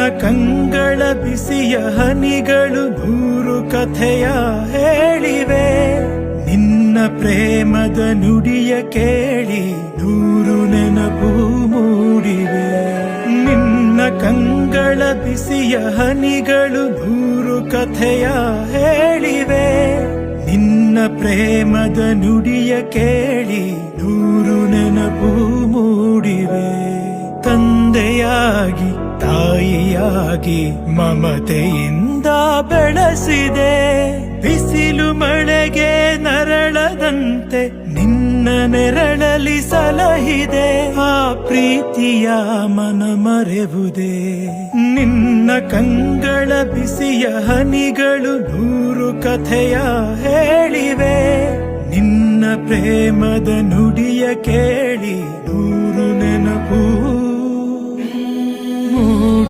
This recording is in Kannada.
ಕಂಗಳ ಬಿಸಿಯ ಹನಿಗಳು ನೂರು ಕಥೆಯ ಹೇಳಿವೆ. ನಿನ್ನ ಪ್ರೇಮದ ನುಡಿಯ ಕೇಳಿ ನೂರು ನೆನಪು ಮೂಡಿವೆ. ನಿನ್ನ ಕಂಗಳ ಬಿಸಿಯ ಹನಿಗಳು ನೂರು ಕಥೆಯ ಹೇಳಿವೆ. ನಿನ್ನ ಪ್ರೇಮದ ನುಡಿಯ ಕೇಳಿ ನೂರು ನೆನಪು ಮೂಡಿವೆ. ತಂದೆಯಾಗಿ ತಾಯಿಯಾಗಿ ಮಮತೆಯಿಂದ ಬೆಳೆಸಿದೆ. ಬಿಸಿಲು ಮಳೆಗೆ ನರಳದಂತೆ ನಿನ್ನ ನೆರಳಲಿ ಸಲಹಿದೆ. ಆ ಪ್ರೀತಿಯ ಮನ ಮರೆವುದೇ. ನಿನ್ನ ಕಂಗಳ ಬಿಸಿಯ ಹನಿಗಳು ನೂರು ಕಥೆಯ ಹೇಳಿವೆ. ನಿನ್ನ ಪ್ರೇಮದ ನುಡಿಯ ಕೇಳಿ ನೂರು ನೆನಪು